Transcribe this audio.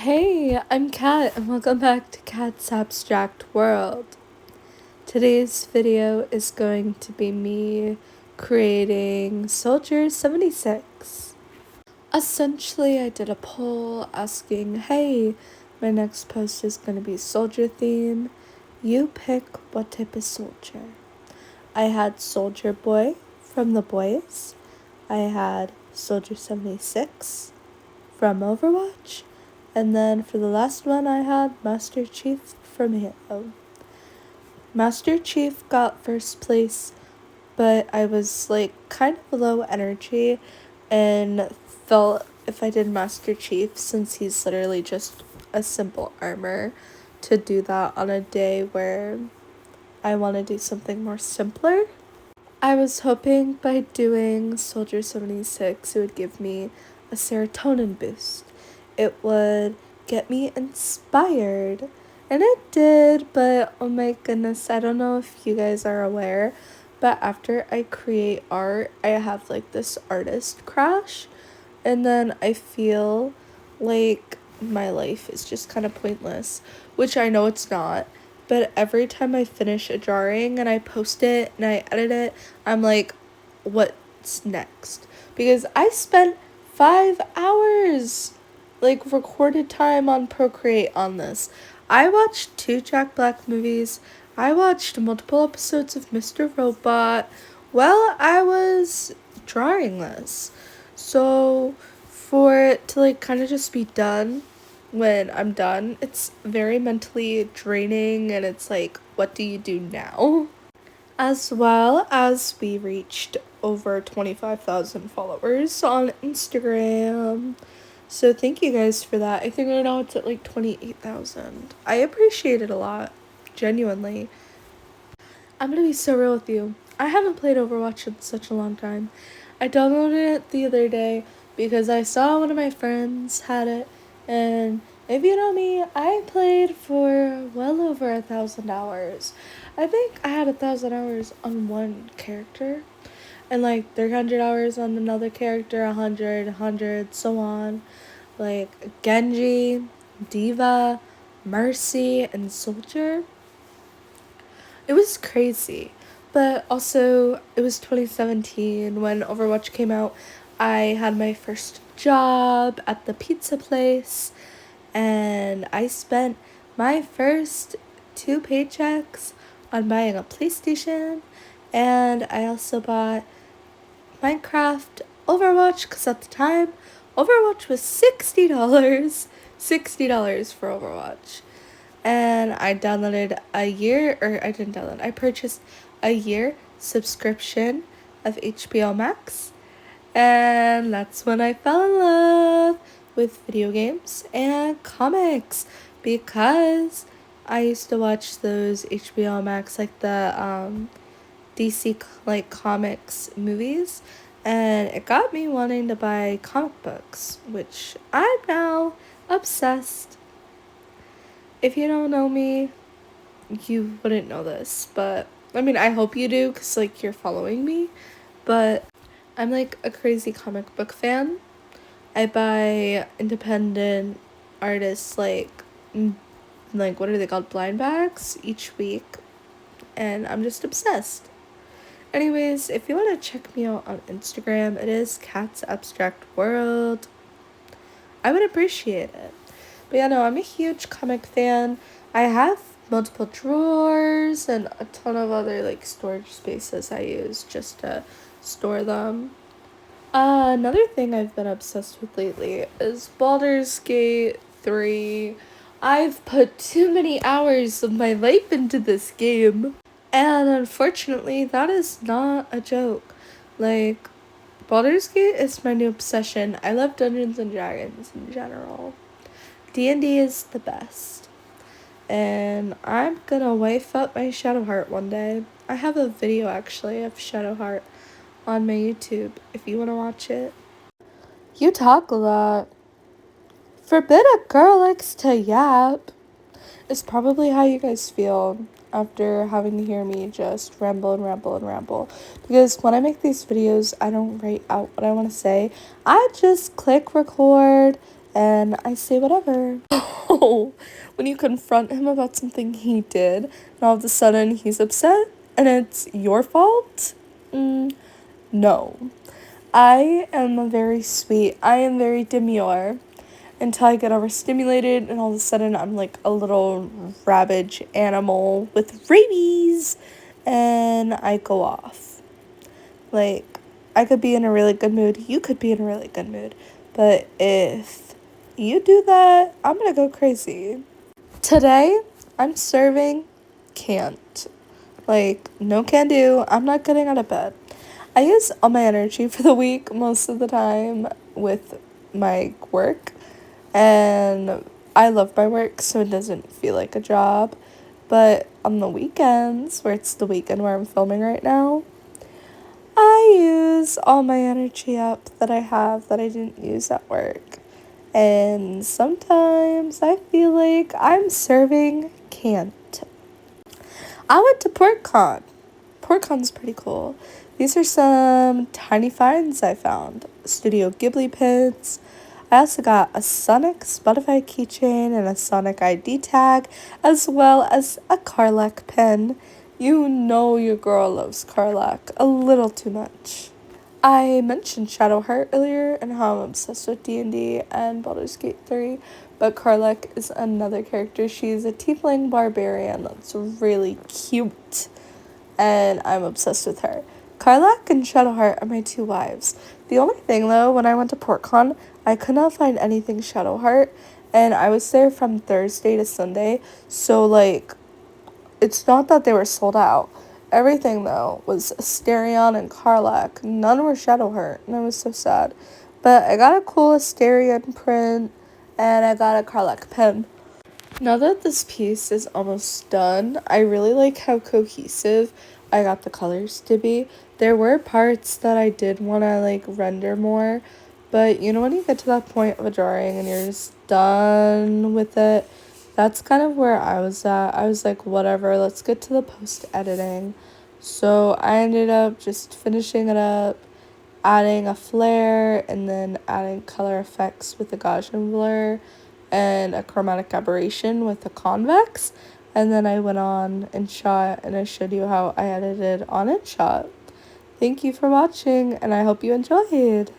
Hey, I'm Kat, and welcome back to Kat's Abstract World. Today's video is going to be me creating Soldier 76. Essentially, I did a poll asking, hey, my next post is going to be soldier theme. You pick what type of soldier. I had Soldier Boy from The Boys. I had Soldier 76 from Overwatch. And then for the last one, I had Master Chief from Halo. Master Chief got first place, but I was kind of low energy and felt if I did Master Chief, since he's literally just a simple armor, to do that on a day where I want to do something more simpler. I was hoping by doing Soldier 76, it would give me a serotonin boost. It would get me inspired. And it did, but oh my goodness, I don't know if you guys are aware, but after I create art, I have this artist crash. And then I feel like my life is just kind of pointless, which I know it's not. But every time I finish a drawing and I post it and I edit it, I'm like, what's next? Because I spent 5 hours, recorded time on Procreate on this. I watched 2 Jack Black movies. I watched multiple episodes of Mr. Robot while I was drawing this. So for it to kind of just be done when I'm done, it's very mentally draining, and it's what do you do now? As well as we reached over 25,000 followers on Instagram. So thank you guys for that. I think right now it's at 28,000. I appreciate it a lot, genuinely. I'm gonna be so real with you. I haven't played Overwatch in such a long time. I downloaded it the other day because I saw one of my friends had it, and if you know me, I played for well over 1,000 hours. I think I had 1,000 hours on one character, and 300 hours on another character, 100, so on. Genji, Diva, Mercy, and Soldier. It was crazy. But also, it was 2017 when Overwatch came out. I had my first job at the pizza place, and I spent my first 2 paychecks on buying a PlayStation, and I also bought Minecraft Overwatch, because at the time, Overwatch was $60. $60 for Overwatch. And I purchased a year subscription of HBO Max, and that's when I fell in love with video games and comics, because I used to watch those HBO Max, the DC comics movies, and it got me wanting to buy comic books, which I'm now obsessed. If you don't know me, you wouldn't know this, but I mean, I hope you do, because you're following me, but I'm a crazy comic book fan. I buy independent artists what are they called, blind bags, each week, and I'm just obsessed. Anyways, if you want to check me out on Instagram, it is Cat's Abstract World. I would appreciate it. But yeah, no, I'm a huge comic fan. I have multiple drawers and a ton of other storage spaces I use just to store them. Another thing I've been obsessed with lately is Baldur's Gate 3. I've put too many hours of my life into this game, and unfortunately, that is not a joke. Baldur's Gate is my new obsession. I love Dungeons and Dragons in general. D&D is the best. And I'm gonna wife up my Shadowheart one day. I have a video actually of Shadowheart on my YouTube if you want to watch it. You talk a lot. Forbid a girl likes to yap. It's probably how you guys feel after having to hear me just ramble and ramble and ramble. Because when I make these videos, I don't write out what I want to say. I just click record and I say whatever. When you confront him about something he did, and all of a sudden he's upset, and it's your fault? No. I am very sweet. I am very demure until I get overstimulated, and all of a sudden I'm like a little ravage animal with rabies, and I go off. Like, I could be in a really good mood, you could be in a really good mood, but if you do that, I'm gonna go crazy. Today, I'm serving can't. Like, no can do. I'm not getting out of bed. I use all my energy for the week most of the time with my work, and I love my work, so it doesn't feel like a job. But on the weekends, where it's the weekend where I'm filming right now, I use all my energy up that I have that I didn't use at work. And sometimes I feel like I'm serving can't. I went to PortCon. PortCon's pretty cool. These are some tiny finds I found. Studio Ghibli pins. I also got a Sonic Spotify keychain and a Sonic ID tag, as well as a Carlac pen. You know your girl loves Carlac a little too much. I mentioned Shadowheart earlier and how I'm obsessed with D&D and Baldur's Gate 3, but Carlac is another character. She's a tiefling barbarian that's really cute, and I'm obsessed with her. Carlac and Shadowheart are my two wives. The only thing though, when I went to PortCon, I could not find anything Shadowheart, and I was there from Thursday to Sunday, so like, it's not that they were sold out. Everything though was Asterion and Carlac. None were Shadowheart, and I was so sad. But I got a cool Asterion print, and I got a Carlac pen. Now that this piece is almost done, I really like how cohesive I got the colors to be. There were parts that I did want to like render more, but you know when you get to that point of a drawing and you're just done with it, that's kind of where I was at. I was like, whatever, let's get to the post editing. So I ended up just finishing it up, adding a flare, and then adding color effects with the Gaussian blur and a chromatic aberration with the convex. And then I went on and shot, and I showed you how I edited on InShot. Thank you for watching, and I hope you enjoyed.